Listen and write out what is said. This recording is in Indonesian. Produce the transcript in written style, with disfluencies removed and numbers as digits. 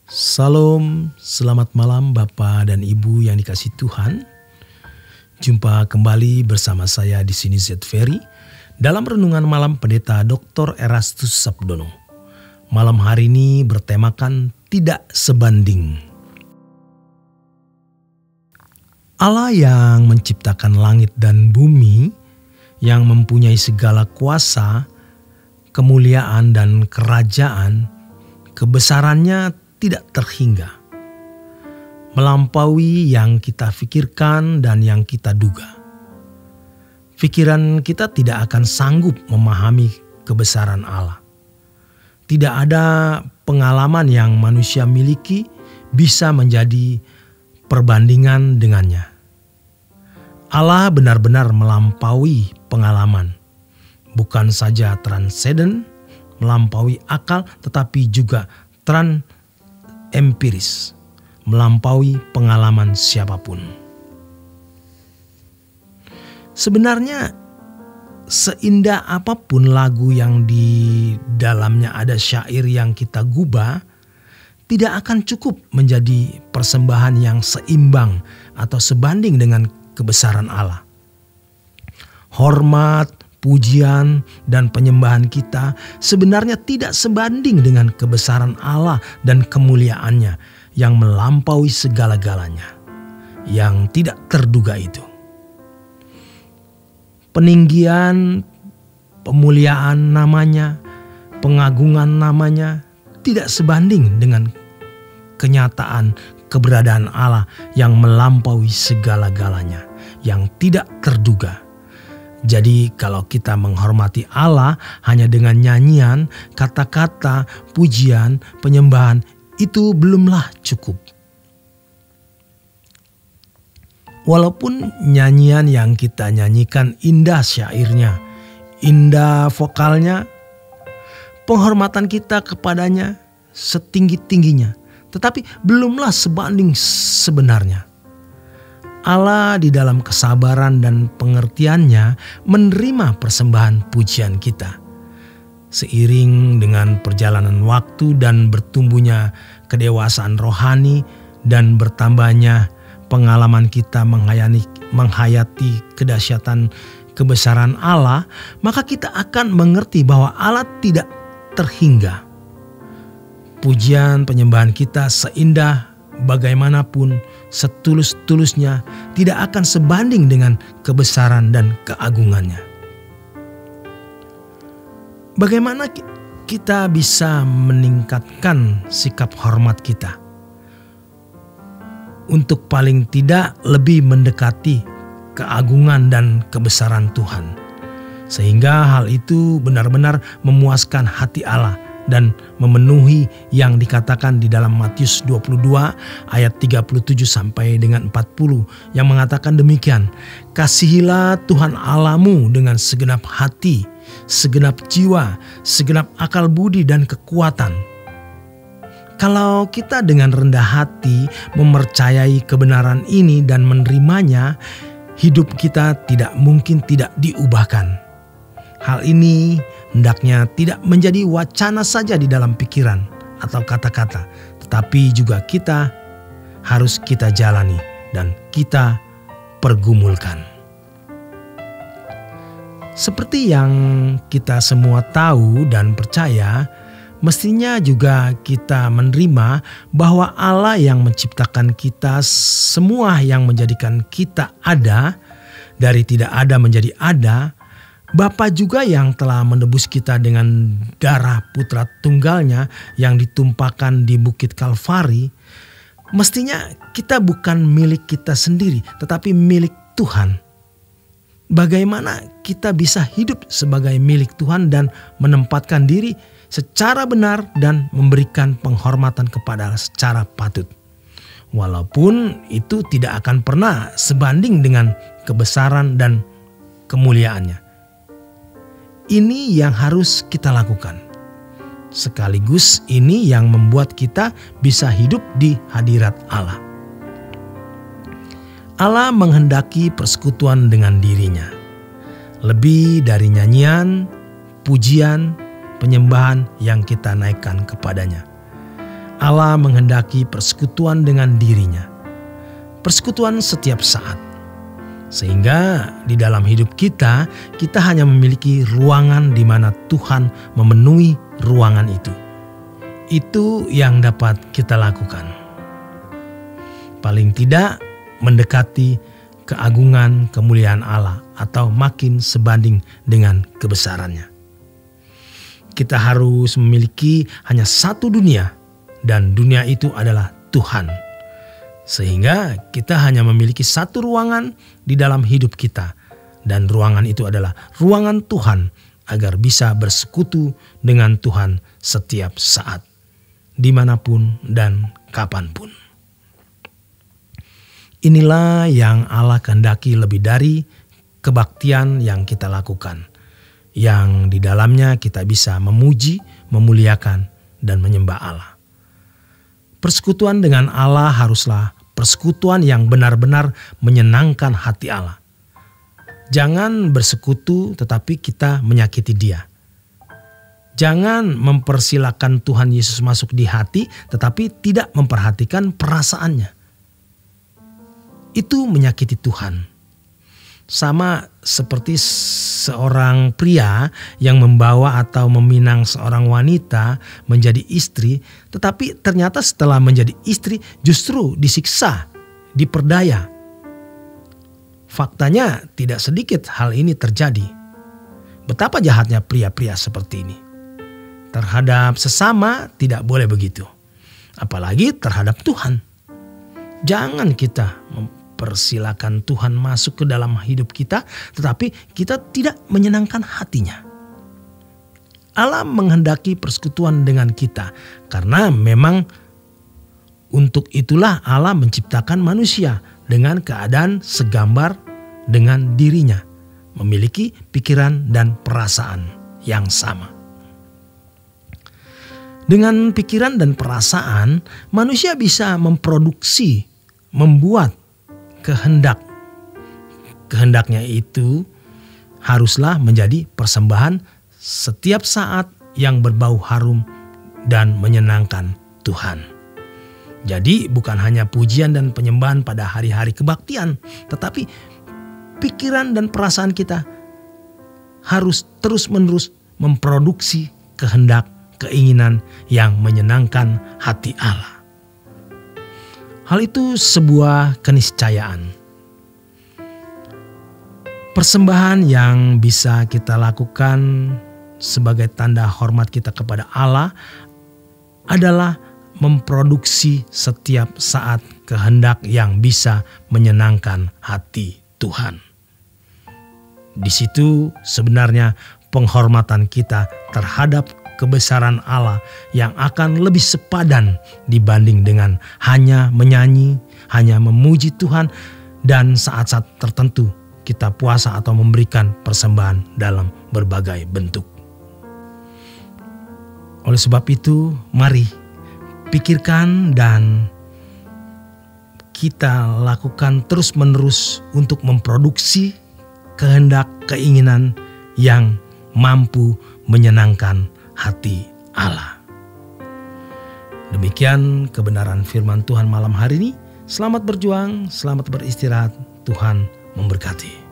Salam, selamat malam Bapak dan Ibu yang dikasihi Tuhan. Jumpa kembali bersama saya di sini Z Ferry dalam renungan malam Pendeta Dr. Erastus Sabdono. Malam hari ini bertemakan tidak sebanding. Allah yang menciptakan langit dan bumi, yang mempunyai segala kuasa, kemuliaan dan kerajaan, kebesarannya tidak terhingga, melampaui yang kita pikirkan dan yang kita duga. Pikiran kita tidak akan sanggup memahami kebesaran Allah. Tidak ada pengalaman yang manusia miliki bisa menjadi perbandingan dengannya. Allah benar-benar melampaui pengalaman, bukan saja transenden, melampaui akal, tetapi juga empiris, melampaui pengalaman siapapun. Sebenarnya seindah apapun lagu yang di dalamnya ada syair yang kita gubah, tidak akan cukup menjadi persembahan yang seimbang atau sebanding dengan kebesaran Allah. Hormat, pujian, dan penyembahan kita sebenarnya tidak sebanding dengan kebesaran Allah dan kemuliaannya yang melampaui segala-galanya, yang tidak terduga itu. Peninggian, pemuliaan namanya, pengagungan namanya tidak sebanding dengan kenyataan keberadaan Allah yang melampaui segala-galanya, yang tidak terduga. Jadi kalau kita menghormati Allah hanya dengan nyanyian, kata-kata, pujian, penyembahan, itu belumlah cukup. Walaupun nyanyian yang kita nyanyikan indah syairnya, indah vokalnya, penghormatan kita kepadanya setinggi-tingginya, tetapi belumlah sebanding sebenarnya. Allah di dalam kesabaran dan pengertiannya menerima persembahan pujian kita. Seiring dengan perjalanan waktu dan bertumbuhnya kedewasaan rohani dan bertambahnya pengalaman kita menghayati kedahsyatan kebesaran Allah, maka kita akan mengerti bahwa Allah tidak terhingga. Pujian penyembahan kita seindah bagaimanapun, setulus-tulusnya, tidak akan sebanding dengan kebesaran dan keagungannya. Bagaimana kita bisa meningkatkan sikap hormat kita untuk paling tidak lebih mendekati keagungan dan kebesaran Tuhan, sehingga hal itu benar-benar memuaskan hati Allah dan memenuhi yang dikatakan di dalam Matius 22 ayat 37 sampai dengan 40 yang mengatakan demikian. Kasihilah Tuhan Allahmu dengan segenap hati, segenap jiwa, segenap akal budi dan kekuatan. Kalau kita dengan rendah hati mempercayai kebenaran ini dan menerimanya, hidup kita tidak mungkin tidak diubahkan. Hal ini hendaknya tidak menjadi wacana saja di dalam pikiran atau kata-kata, tetapi juga harus kita jalani dan kita pergumulkan. Seperti yang kita semua tahu dan percaya, mestinya juga kita menerima bahwa Allah yang menciptakan kita semua, yang menjadikan kita ada, dari tidak ada menjadi ada, Bapa juga yang telah menebus kita dengan darah putra tunggalnya yang ditumpahkan di Bukit Kalvari, mestinya kita bukan milik kita sendiri, tetapi milik Tuhan. Bagaimana kita bisa hidup sebagai milik Tuhan dan menempatkan diri secara benar dan memberikan penghormatan kepada secara patut, walaupun itu tidak akan pernah sebanding dengan kebesaran dan kemuliaannya. Ini yang harus kita lakukan. Sekaligus ini yang membuat kita bisa hidup di hadirat Allah. Allah menghendaki persekutuan dengan dirinya. Lebih dari nyanyian, pujian, penyembahan yang kita naikkan kepadanya. Allah menghendaki persekutuan dengan dirinya. Persekutuan setiap saat. Sehingga di dalam hidup kita hanya memiliki ruangan di mana Tuhan memenuhi ruangan itu. Itu yang dapat kita lakukan. Paling tidak mendekati keagungan kemuliaan Allah atau makin sebanding dengan kebesarannya. Kita harus memiliki hanya satu dunia dan dunia itu adalah Tuhan. Sehingga kita hanya memiliki satu ruangan di dalam hidup kita dan ruangan itu adalah ruangan Tuhan agar bisa bersekutu dengan Tuhan setiap saat, dimanapun dan kapanpun. Inilah yang Allah kehendaki lebih dari kebaktian yang kita lakukan, yang di dalamnya kita bisa memuji, memuliakan, dan menyembah Allah. Persekutuan dengan Allah haruslah persekutuan yang benar-benar menyenangkan hati Allah. Jangan bersekutu tetapi kita menyakiti Dia. Jangan mempersilahkan Tuhan Yesus masuk di hati tetapi tidak memperhatikan perasaannya. Itu menyakiti Tuhan. Sama seperti seorang pria yang membawa atau meminang seorang wanita menjadi istri, tetapi ternyata setelah menjadi istri justru disiksa, diperdaya. Faktanya tidak sedikit hal ini terjadi. Betapa jahatnya pria-pria seperti ini. Terhadap sesama tidak boleh begitu. Apalagi terhadap Tuhan. Jangan kita mempersilakan Tuhan masuk ke dalam hidup kita, tetapi kita tidak menyenangkan hatinya. Allah menghendaki persekutuan dengan kita, karena memang untuk itulah Allah menciptakan manusia dengan keadaan segambar dengan dirinya, memiliki pikiran dan perasaan yang sama. Dengan pikiran dan perasaan, manusia bisa membuat kehendaknya itu haruslah menjadi persembahan setiap saat yang berbau harum dan menyenangkan Tuhan. Jadi bukan hanya pujian dan penyembahan pada hari-hari kebaktian, tetapi pikiran dan perasaan kita harus terus-menerus memproduksi kehendak, keinginan yang menyenangkan hati Allah. Hal itu sebuah keniscayaan. Persembahan yang bisa kita lakukan sebagai tanda hormat kita kepada Allah adalah memproduksi setiap saat kehendak yang bisa menyenangkan hati Tuhan. Di situ sebenarnya penghormatan kita terhadap kebesaran Allah yang akan lebih sepadan dibanding dengan hanya menyanyi, hanya memuji Tuhan, dan saat-saat tertentu kita puasa atau memberikan persembahan dalam berbagai bentuk. Oleh sebab itu, mari pikirkan dan kita lakukan terus-menerus untuk memproduksi kehendak, keinginan yang mampu menyenangkan hati Allah. Demikian kebenaran firman Tuhan malam hari ini. Selamat berjuang, selamat beristirahat. Tuhan memberkati.